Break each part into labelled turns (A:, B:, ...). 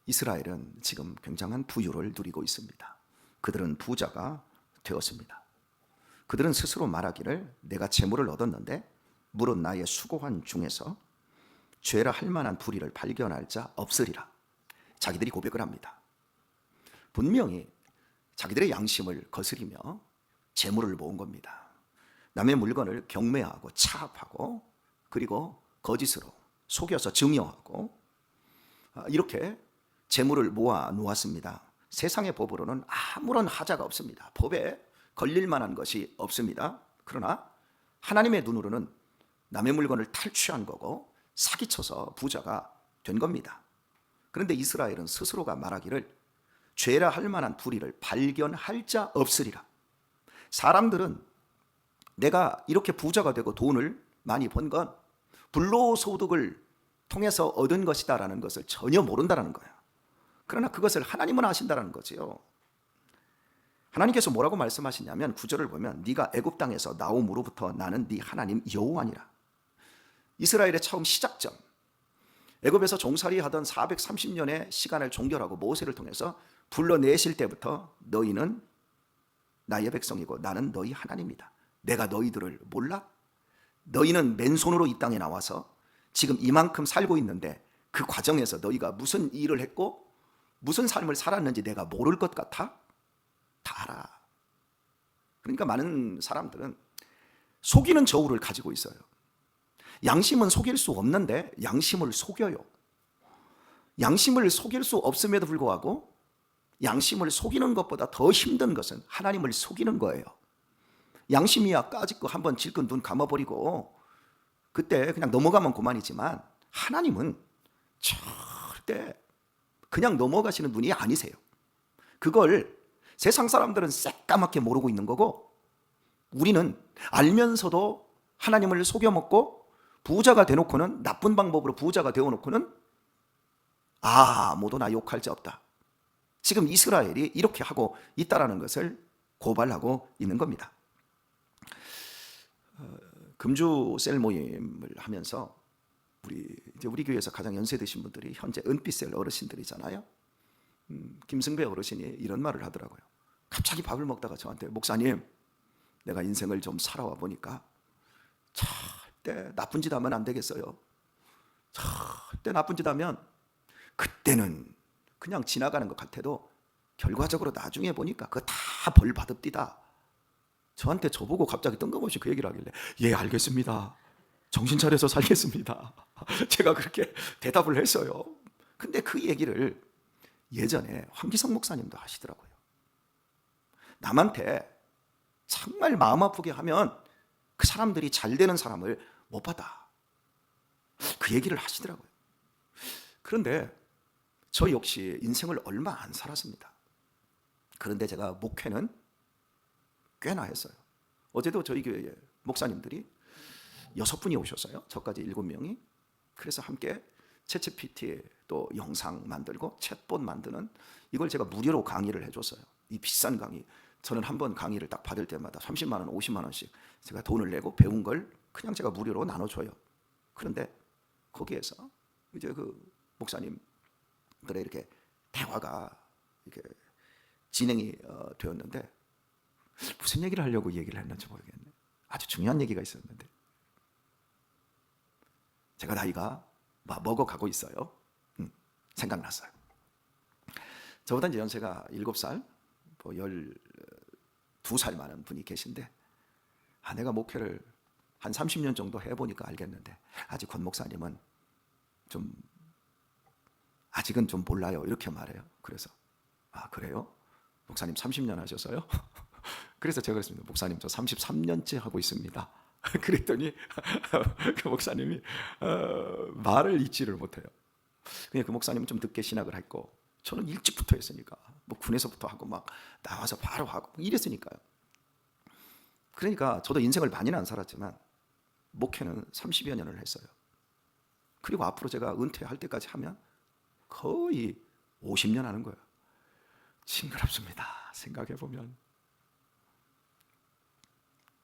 A: 이스라엘은 지금 굉장한 부유를 누리고 있습니다. 그들은 부자가 되었습니다. 그들은 스스로 말하기를 내가 재물을 얻었는데 물은 나의 수고한 중에서 죄라 할 만한 불의를 발견할 자 없으리라. 자기들이 고백을 합니다. 분명히 자기들의 양심을 거스리며 재물을 모은 겁니다. 남의 물건을 경매하고 차압하고 그리고 거짓으로 속여서 증여하고 이렇게 재물을 모아 놓았습니다. 세상의 법으로는 아무런 하자가 없습니다. 법에 걸릴 만한 것이 없습니다. 그러나 하나님의 눈으로는 남의 물건을 탈취한 거고 사기쳐서 부자가 된 겁니다. 그런데 이스라엘은 스스로가 말하기를 죄라 할 만한 불의를 발견할 자 없으리라. 사람들은 내가 이렇게 부자가 되고 돈을 많이 번 건 불로소득을 통해서 얻은 것이다라는 것을 전혀 모른다는 거예요. 그러나 그것을 하나님은 아신다는 거지요. 하나님께서 뭐라고 말씀하시냐면 9절을 보면 네가 애굽 땅에서 나옴으로부터 나는 네 하나님 여호와니라. 이스라엘의 처음 시작점, 애굽에서 종살이 하던 430년의 시간을 종결하고 모세를 통해서 불러내실 때부터 너희는 나의 백성이고 나는 너희 하나님이다. 내가 너희들을 몰라? 너희는 맨손으로 이 땅에 나와서 지금 이만큼 살고 있는데 그 과정에서 너희가 무슨 일을 했고 무슨 삶을 살았는지 내가 모를 것 같아? 다 알아. 그러니까 많은 사람들은 속이는 저울을 가지고 있어요. 양심은 속일 수 없는데 양심을 속여요. 양심을 속일 수 없음에도 불구하고 양심을 속이는 것보다 더 힘든 것은 하나님을 속이는 거예요. 양심이야 까짓거 한번 질끈 눈 감아버리고 그때 그냥 넘어가면 그만이지만 하나님은 절대 그냥 넘어가시는 분이 아니세요. 그걸 세상 사람들은 새까맣게 모르고 있는 거고 우리는 알면서도 하나님을 속여먹고 부자가 되놓고는 나쁜 방법으로 부자가 되어놓고는 아무도 나 욕할 자 없다. 지금 이스라엘이 이렇게 하고 있다라는 것을 고발하고 있는 겁니다. 금주 셀 모임을 하면서 우리 교회에서 가장 연세 드신 분들이 현재 은빛셀 어르신들이잖아요. 김승배 어르신이 이런 말을 하더라고요. 갑자기 밥을 먹다가 저한테 목사님, 내가 인생을 좀 살아와 보니까 절대 나쁜 짓 하면 안 되겠어요. 절대 나쁜 짓 하면 그때는 그냥 지나가는 것 같아도 결과적으로 나중에 보니까 그거 다 벌 받읍디다. 저한테 저보고 갑자기 뜬금없이 그 얘기를 하길래 예 알겠습니다. 정신 차려서 살겠습니다. 제가 그렇게 대답을 했어요. 근데 그 얘기를 예전에 황기성 목사님도 하시더라고요. 남한테 정말 마음 아프게 하면 그 사람들이 잘 되는 사람을 못 받아. 그 얘기를 하시더라고요. 그런데 저 역시 인생을 얼마 안 살았습니다. 그런데 제가 목회는 꽤나 했어요. 어제도 저희 교회에 목사님들이 6분이 오셨어요. 저까지 7명이. 그래서 함께 챗GPT 또 영상 만들고 챗봇 만드는 이걸 제가 무료로 강의를 해줬어요. 이 비싼 강의. 저는 한 번 강의를 딱 받을 때마다 30만 원, 50만 원씩 제가 돈을 내고 배운 걸 그냥 제가 무료로 나눠줘요. 그런데 거기에서 이제 그 목사님들의 이렇게 대화가 이렇게 진행이 되었는데 무슨 얘기를 하려고 얘기를 했는지 모르겠네. 아주 중요한 얘기가 있었는데 제가 나이가 먹어가고 있어요. 생각났어요. 저보다 이제 연세가 7살, 12살 많은 분이 계신데 내가 목회를 한 30년 정도 해보니까 알겠는데 아직 권 목사님은 아직은 좀 몰라요. 이렇게 말해요. 그래서 그래요? 목사님 30년 하셔서요? 그래서 제가 그랬습니다. 목사님 저 33년째 하고 있습니다. 그랬더니 그 목사님이 말을 잊지를 못해요. 그냥 그 목사님은 좀 늦게 신학을 했고 저는 일찍부터 했으니까 군에서부터 하고 막 나와서 바로 하고 이랬으니까요. 그러니까 저도 인생을 많이는 안 살았지만 목회는 30여 년을 했어요. 그리고 앞으로 제가 은퇴할 때까지 하면 거의 50년 하는 거예요. 징그럽습니다. 생각해보면.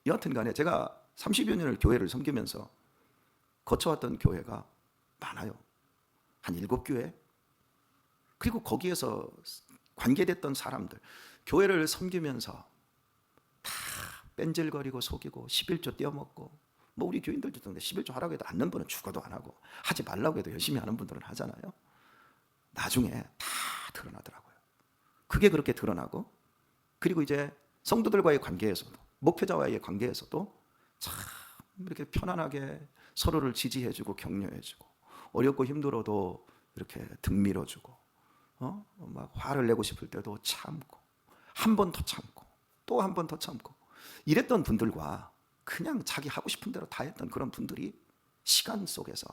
A: 여하튼 간에 제가 30여 년을 교회를 섬기면서 거쳐왔던 교회가 많아요. 한 7교회, 그리고 거기에서 관계됐던 사람들, 교회를 섬기면서 다 뺀질거리고 속이고 11조 떼어먹고, 뭐 우리 교인들도 11조 하라고 해도 않는 분은 죽어도 안 하고, 하지 말라고 해도 열심히 하는 분들은 하잖아요. 나중에 다 드러나더라고요. 그게 그렇게 드러나고, 그리고 이제 성도들과의 관계에서도, 목회자와의 관계에서도 참 이렇게 편안하게 서로를 지지해주고 격려해주고, 어렵고 힘들어도 이렇게 등 밀어주고, 막 화를 내고 싶을 때도 참고, 한 번 더 참고, 또 한 번 더 참고, 이랬던 분들과 그냥 자기 하고 싶은 대로 다 했던 그런 분들이 시간 속에서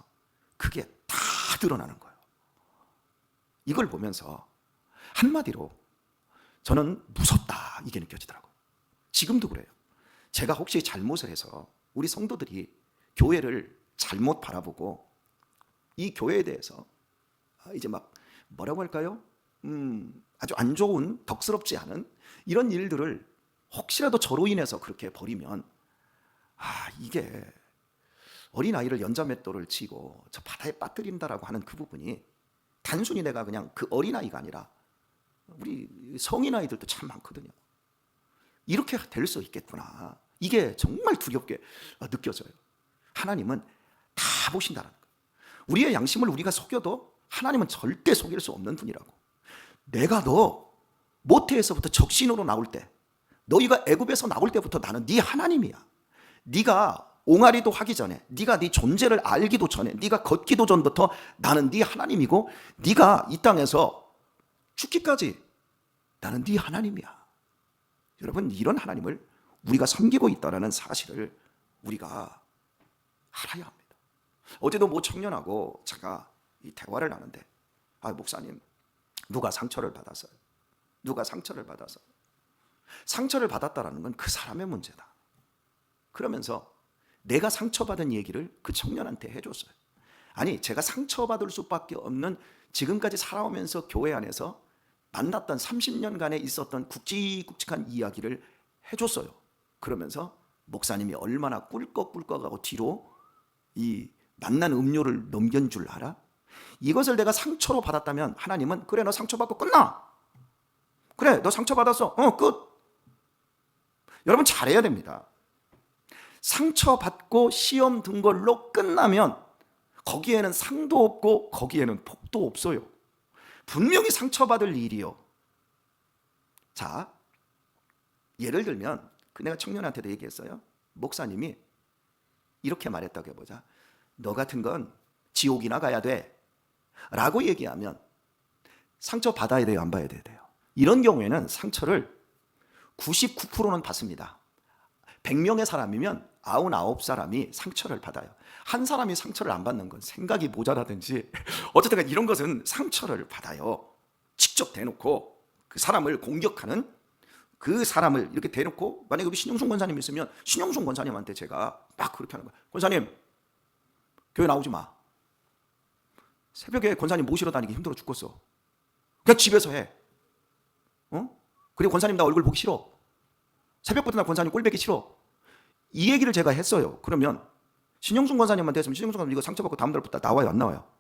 A: 그게 다 드러나는 거예요. 이걸 보면서 한마디로 저는 무섭다, 이게 느껴지더라고요. 지금도 그래요. 제가 혹시 잘못을 해서 우리 성도들이 교회를 잘못 바라보고 이 교회에 대해서 이제 막 뭐라고 할까요? 아주 안 좋은, 덕스럽지 않은 이런 일들을 혹시라도 저로 인해서 그렇게 벌이면, 이게 어린아이를 연자맷돌을 치고 저 바다에 빠뜨린다라고 하는 그 부분이 단순히 내가 그냥 그 어린아이가 아니라 우리 성인아이들도 참 많거든요. 이렇게 될 수 있겠구나, 이게 정말 두렵게 느껴져요. 하나님은 다 보신다는 거예요. 우리의 양심을 우리가 속여도 하나님은 절대 속일 수 없는 분이라고. 내가 너 모태에서부터 적신으로 나올 때, 너희가 애굽에서 나올 때부터 나는 네 하나님이야. 네가 옹알이도 하기 전에, 네가 네 존재를 알기도 전에, 네가 걷기도 전부터 나는 네 하나님이고, 네가 이 땅에서 죽기까지 나는 네 하나님이야. 여러분, 이런 하나님을 우리가 섬기고 있다는 사실을 우리가 알아야 합니다. 어제도 뭐 청년하고 제가 이 대화를 하는데, 목사님, 누가 상처를 받았어요. 누가 상처를 받아서. 상처를 받았다라는 건 그 사람의 문제다. 그러면서 내가 상처받은 얘기를 그 청년한테 해줬어요. 아니, 제가 상처받을 수밖에 없는, 지금까지 살아오면서 교회 안에서 만났던 30년간에 있었던 굵직굵직한 이야기를 해줬어요. 그러면서 목사님이 얼마나 꿀꺽꿀꺽하고 뒤로 이 만난 음료를 넘긴 줄 알아? 이것을 내가 상처로 받았다면 하나님은, 그래, 너 상처받고 끝나. 그래, 너 상처받았어. 끝. 여러분, 잘해야 됩니다. 상처받고 시험 든 걸로 끝나면 거기에는 상도 없고 거기에는 복도 없어요. 분명히 상처받을 일이요. 자, 예를 들면 내가 청년한테도 얘기했어요. 목사님이 이렇게 말했다고 해보자. 너 같은 건 지옥이나 가야 돼 라고 얘기하면 상처 받아야 돼요, 안 받아야 돼요? 이런 경우에는 상처를 99%는 받습니다. 100명의 사람이면 99사람이 상처를 받아요. 한 사람이 상처를 안 받는 건 생각이 모자라든지 어쨌든 이런 것은 상처를 받아요. 직접 대놓고 그 사람을 공격하는, 그 사람을 이렇게 대놓고, 만약에 우리 신영순 권사님 있으면 신영순 권사님한테 제가 막 그렇게 하는 거예요. 권사님, 교회 나오지 마. 새벽에 권사님 모시러 다니기 힘들어 죽겠어. 그냥 집에서 해. 그리고 권사님 나 얼굴 보기 싫어. 새벽부터 나 권사님 꼴보기 싫어. 이 얘기를 제가 했어요. 그러면 신영순 권사님한테 했으면 신영순 권사님 이거 상처받고 다음 달부터 나와요, 안 나와요?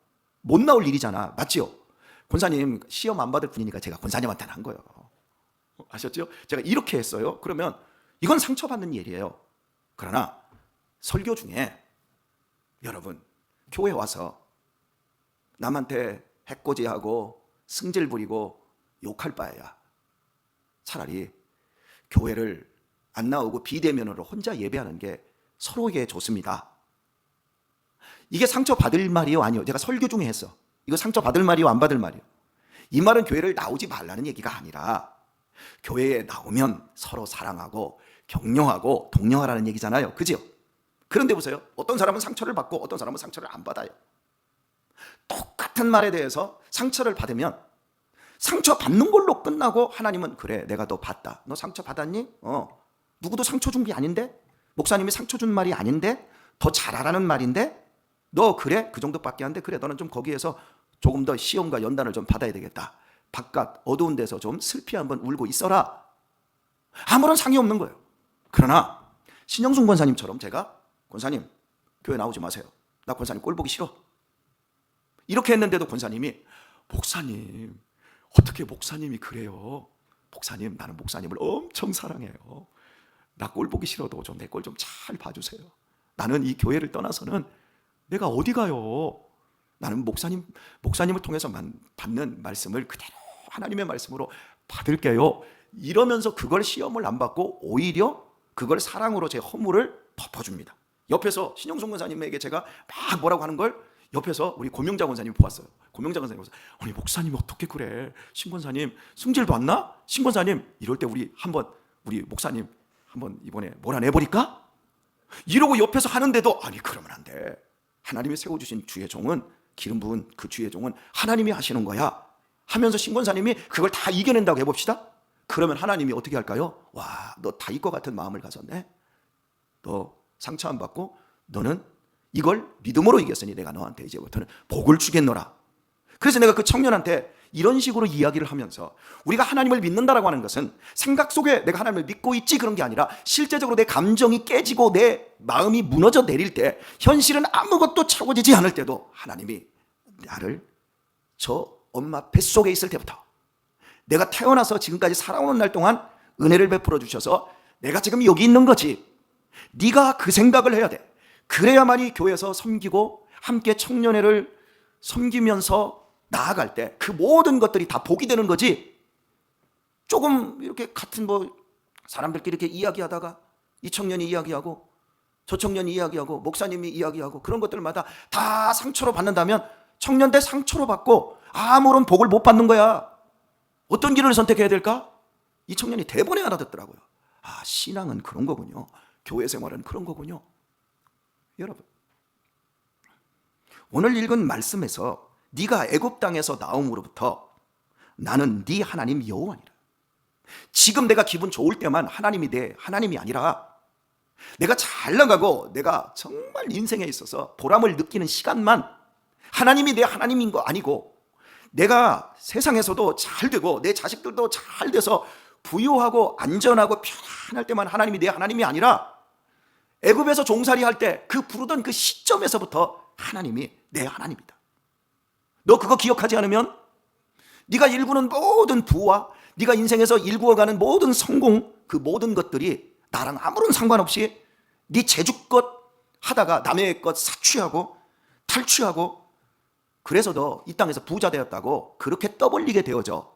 A: 못 나올 일이잖아, 맞지요? 권사님 시험 안 받을 분이니까 제가 권사님한테는 한 거예요. 아셨죠? 제가 이렇게 했어요. 그러면 이건 상처받는 일이에요. 그러나 설교 중에 여러분, 교회 와서 남한테 해코지하고 승질 부리고 욕할 바에야 차라리 교회를 안 나오고 비대면으로 혼자 예배하는 게 서로에게 좋습니다. 이게 상처받을 말이요, 아니요? 제가 설교 중에 했어. 이거 상처받을 말이요, 안 받을 말이요? 이 말은 교회를 나오지 말라는 얘기가 아니라 교회에 나오면 서로 사랑하고 격려하고 동료하라는 얘기잖아요, 그죠? 그런데 보세요, 어떤 사람은 상처를 받고 어떤 사람은 상처를 안 받아요. 똑같은 말에 대해서 상처를 받으면 상처 받는 걸로 끝나고, 하나님은 그래, 내가 너 봤다. 너 상처 받았니? 누구도 상처 준 게 아닌데? 목사님이 상처 준 말이 아닌데? 더 잘하라는 말인데? 너 그래? 그 정도밖에 안 돼? 그래, 너는 좀 거기에서 조금 더 시험과 연단을 좀 받아야 되겠다. 바깥 어두운 데서 좀 슬피 한번 울고 있어라. 아무런 상의 없는 거예요. 그러나 신영순 권사님처럼 제가, 권사님 교회 나오지 마세요. 나 권사님 꼴 보기 싫어. 이렇게 했는데도 권사님이, 목사님 어떻게 목사님이 그래요? 목사님, 나는 목사님을 엄청 사랑해요. 나 꼴 보기 싫어도 좀 내 꼴 좀 잘 봐주세요. 나는 이 교회를 떠나서는 내가 어디 가요? 나는 목사님을 통해서만 받는 말씀을 그대로 하나님의 말씀으로 받을게요. 이러면서 그걸 시험을 안 받고 오히려 그걸 사랑으로 제 허물을 덮어줍니다. 옆에서 신영송 권사님에게 제가 막 뭐라고 하는 걸 옆에서 우리 고명자 권사님이 보았어요. 고명자 권사님 보면서 아니 목사님이 어떻게 그래? 신 권사님 승질 받나? 신 권사님 이럴 때 우리 목사님 한번 이번에 몰아내버릴까? 이러고 옆에서 하는데도 아니 그러면 안 돼. 하나님이 세워주신 주의 종은 기름 부은 그 주의 종은 하나님이 하시는 거야 하면서 신 권사님이 그걸 다 이겨낸다고 해봅시다. 그러면 하나님이 어떻게 할까요? 와, 너 다윗과 같은 마음을 가졌네. 너 상처 안 받고 너는 이걸 믿음으로 이겼으니 내가 너한테 이제부터는 복을 주겠노라. 그래서 내가 그 청년한테 이런 식으로 이야기를 하면서 우리가 하나님을 믿는다라고 하는 것은 생각 속에 내가 하나님을 믿고 있지 그런 게 아니라 실제적으로 내 감정이 깨지고 내 마음이 무너져 내릴 때 현실은 아무것도 차고지지 않을 때도 하나님이 나를 저 엄마 뱃속에 있을 때부터 내가 태어나서 지금까지 살아오는 날 동안 은혜를 베풀어 주셔서 내가 지금 여기 있는 거지. 네가 그 생각을 해야 돼. 그래야만이 교회에서 섬기고 함께 청년회를 섬기면서 나아갈 때 그 모든 것들이 다 복이 되는 거지. 조금 이렇게 같은 사람들끼리 이렇게 이야기하다가 이 청년이 이야기하고 저 청년이 이야기하고 목사님이 이야기하고 그런 것들마다 다 상처로 받는다면 청년대 상처로 받고 아무런 복을 못 받는 거야. 어떤 길을 선택해야 될까? 이 청년이 대본에 알아듣더라고요. 아, 신앙은 그런 거군요. 교회 생활은 그런 거군요. 여러분, 오늘 읽은 말씀에서 네가 애굽 땅에서 나옴으로부터 나는 네 하나님 여호와니라. 지금 내가 기분 좋을 때만 하나님이 내 하나님이 아니라 내가 잘 나가고 내가 정말 인생에 있어서 보람을 느끼는 시간만 하나님이 내 하나님인 거 아니고 내가 세상에서도 잘 되고 내 자식들도 잘 돼서 부유하고 안전하고 편안할 때만 하나님이 내 하나님이 아니라 애굽에서 종살이 할 때 그 부르던 그 시점에서부터 하나님이 내 하나님이다. 너 그거 기억하지 않으면 네가 일구는 모든 부와 네가 인생에서 일구어가는 모든 성공 그 모든 것들이 나랑 아무런 상관없이 네 제주껏 하다가 남의 것 사취하고 탈취하고 그래서 너 이 땅에서 부자 되었다고 그렇게 떠벌리게 되어져.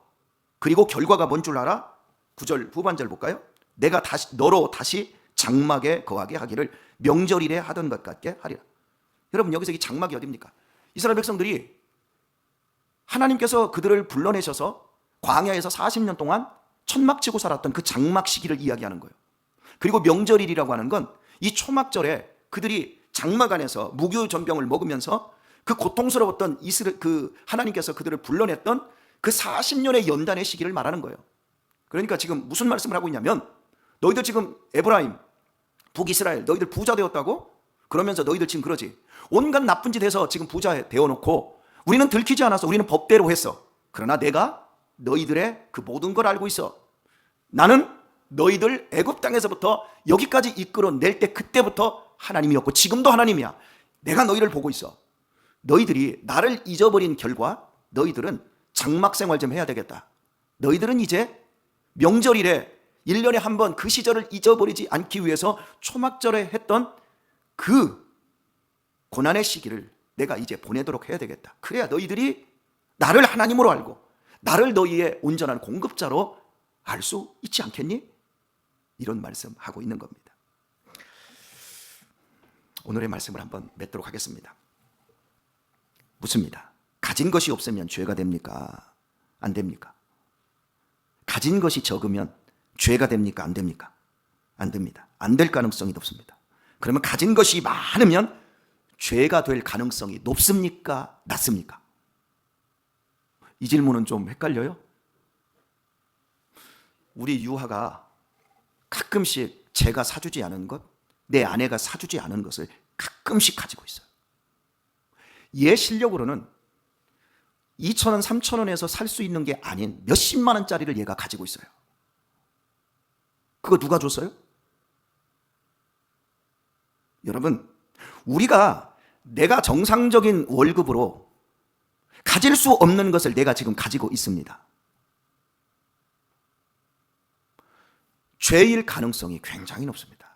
A: 그리고 결과가 뭔 줄 알아? 9절 후반절 볼까요? 내가 너로 다시 장막에 거하게 하기를 명절일에 하던 것 같게 하리라. 여러분 여기서 이 장막이 어디입니까? 이스라엘 백성들이 하나님께서 그들을 불러내셔서 광야에서 40년 동안 천막치고 살았던 그 장막 시기를 이야기하는 거예요. 그리고 명절일이라고 하는 건 이 초막절에 그들이 장막 안에서 무교전병을 먹으면서 그 고통스러웠던 그 하나님께서 그들을 불러냈던 그 40년의 연단의 시기를 말하는 거예요. 그러니까 지금 무슨 말씀을 하고 있냐면 너희들 지금 에브라임, 북이스라엘 너희들 부자 되었다고? 그러면서 너희들 지금 그러지. 온갖 나쁜 짓 해서 지금 부자 되어놓고 우리는 들키지 않았어. 우리는 법대로 했어. 그러나 내가 너희들의 그 모든 걸 알고 있어. 나는 너희들 애굽 땅에서부터 여기까지 이끌어낼 때 그때부터 하나님이었고 지금도 하나님이야. 내가 너희를 보고 있어. 너희들이 나를 잊어버린 결과 너희들은 장막 생활 좀 해야 되겠다. 너희들은 이제 명절일에 1년에 한 번 그 시절을 잊어버리지 않기 위해서 초막절에 했던 그 고난의 시기를 내가 이제 보내도록 해야 되겠다. 그래야 너희들이 나를 하나님으로 알고 나를 너희의 온전한 공급자로 알 수 있지 않겠니? 이런 말씀하고 있는 겁니다. 오늘의 말씀을 한번 맺도록 하겠습니다. 묻습니다. 가진 것이 없으면 죄가 됩니까? 안 됩니까? 가진 것이 적으면 죄가 됩니까? 안 됩니까? 안 됩니다. 안 될 가능성이 높습니다. 그러면 가진 것이 많으면 죄가 될 가능성이 높습니까? 낮습니까? 이 질문은 좀 헷갈려요? 우리 유하가 가끔씩 제가 사주지 않은 것, 내 아내가 사주지 않은 것을 가끔씩 가지고 있어요. 얘 실력으로는 2,000원, 3,000원에서 살 수 있는 게 아닌 몇십만 원짜리를 얘가 가지고 있어요. 그거 누가 줬어요? 여러분, 우리가 내가 정상적인 월급으로 가질 수 없는 것을 내가 지금 가지고 있습니다. 죄일 가능성이 굉장히 높습니다.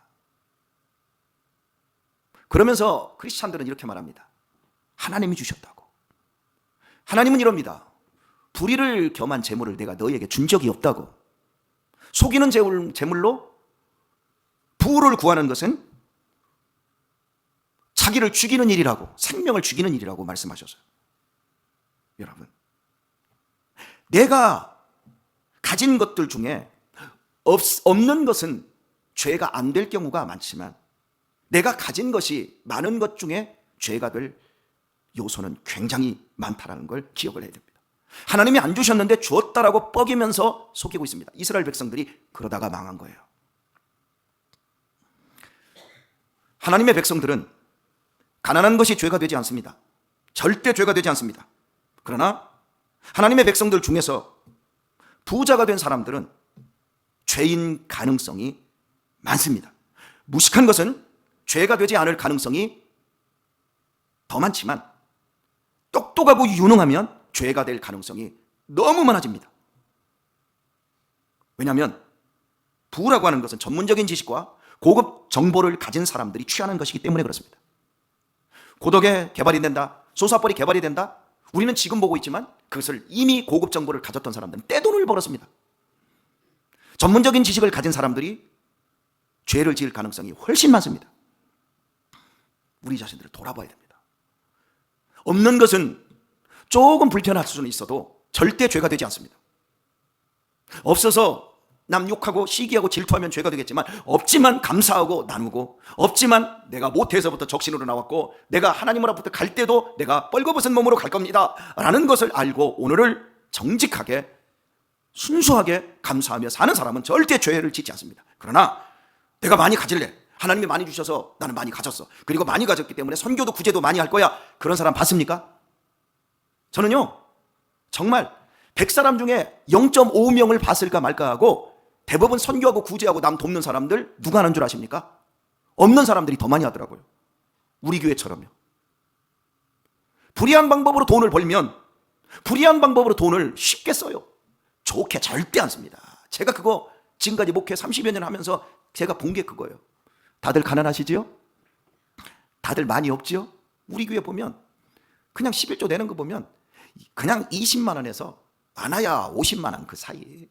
A: 그러면서 크리스찬들은 이렇게 말합니다. 하나님이 주셨다고. 하나님은 이럽니다. 불의를 겸한 재물을 내가 너희에게 준 적이 없다고. 속이는 재물로 부를 구하는 것은 자기를 죽이는 일이라고, 생명을 죽이는 일이라고 말씀하셨어요. 여러분, 내가 가진 것들 중에 없는 것은 죄가 안 될 경우가 많지만 내가 가진 것이 많은 것 중에 죄가 될 요소는 굉장히 많다는 걸 기억을 해야 됩니다. 하나님이 안 주셨는데 주었다라고 뻐기면서 속이고 있습니다. 이스라엘 백성들이 그러다가 망한 거예요. 하나님의 백성들은 가난한 것이 죄가 되지 않습니다. 절대 죄가 되지 않습니다. 그러나 하나님의 백성들 중에서 부자가 된 사람들은 죄인 가능성이 많습니다. 무식한 것은 죄가 되지 않을 가능성이 더 많지만 똑똑하고 유능하면 죄가 될 가능성이 너무 많아집니다. 왜냐하면 부라고 하는 것은 전문적인 지식과 고급 정보를 가진 사람들이 취하는 것이기 때문에 그렇습니다. 고덕에 개발이 된다, 소사벌이 개발이 된다, 우리는 지금 보고 있지만 그것을 이미 고급 정보를 가졌던 사람들은 떼돈을 벌었습니다. 전문적인 지식을 가진 사람들이 죄를 지을 가능성이 훨씬 많습니다. 우리 자신들을 돌아봐야 됩니다. 없는 것은 조금 불편할 수는 있어도 절대 죄가 되지 않습니다. 없어서 남 욕하고 시기하고 질투하면 죄가 되겠지만, 없지만 감사하고 나누고, 없지만 내가 못해서부터 적신으로 나왔고 내가 하나님을 앞부터 갈 때도 내가 뻘거벗은 몸으로 갈 겁니다 라는 것을 알고 오늘을 정직하게 순수하게 감사하며 사는 사람은 절대 죄를 짓지 않습니다. 그러나 내가 많이 가질래, 하나님이 많이 주셔서 나는 많이 가졌어, 그리고 많이 가졌기 때문에 선교도 구제도 많이 할 거야, 그런 사람 봤습니까? 저는요 정말 100사람 중에 0.5명을 봤을까 말까 하고 대부분 선교하고 구제하고 남 돕는 사람들 누가 하는 줄 아십니까? 없는 사람들이 더 많이 하더라고요. 우리 교회처럼요. 불의한 방법으로 돈을 벌면 불의한 방법으로 돈을 쉽게 써요. 좋게 절대 안 씁니다. 제가 그거 지금까지 목회 30여 년 하면서 제가 본 게 그거예요. 다들 가난하시지요? 다들 많이 없지요? 우리 교회 보면 그냥 11조 내는 거 보면 그냥 20만 원에서 많아야 50만 원 그 사이에.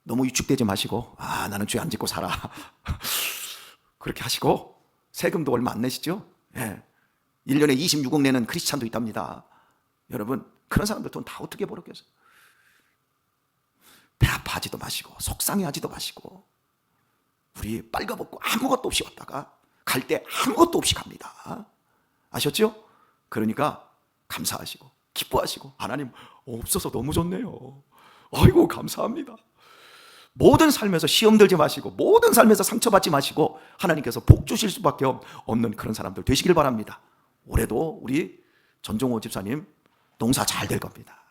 A: 너무 위축되지 마시고 나는 죄 안 짓고 살아 그렇게 하시고, 세금도 얼마 안 내시죠? 예. 1년에 26억 내는 크리스찬도 있답니다. 여러분, 그런 사람들 돈 다 어떻게 벌었겠어요? 배 아파하지도 마시고 속상해하지도 마시고, 우리 빨가벗고 아무것도 없이 왔다가 갈 때 아무것도 없이 갑니다. 아셨죠? 그러니까 감사하시고 기뻐하시고, 하나님 없어서 너무 좋네요, 아이고 감사합니다. 모든 삶에서 시험 들지 마시고 모든 삶에서 상처받지 마시고 하나님께서 복 주실 수밖에 없는 그런 사람들 되시길 바랍니다. 올해도 우리 전종호 집사님 농사 잘 될 겁니다.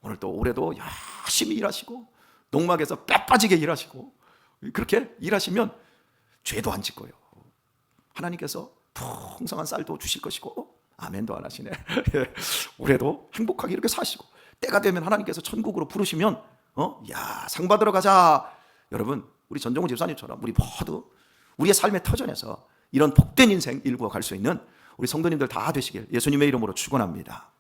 A: 올해도 열심히 일하시고 농막에서 뼈 빠지게 일하시고, 그렇게 일하시면 죄도 안 짓고요, 하나님께서 풍성한 쌀도 주실 것이고, 아멘도 안 하시네. 올해도 행복하게 이렇게 사시고, 때가 되면 하나님께서 천국으로 부르시면 상 받으러 가자. 여러분, 우리 전종호 집사님처럼 우리 모두 우리의 삶의 터전에서 이런 복된 인생 일구어 갈 수 있는 우리 성도님들 다 되시길 예수님의 이름으로 축원합니다.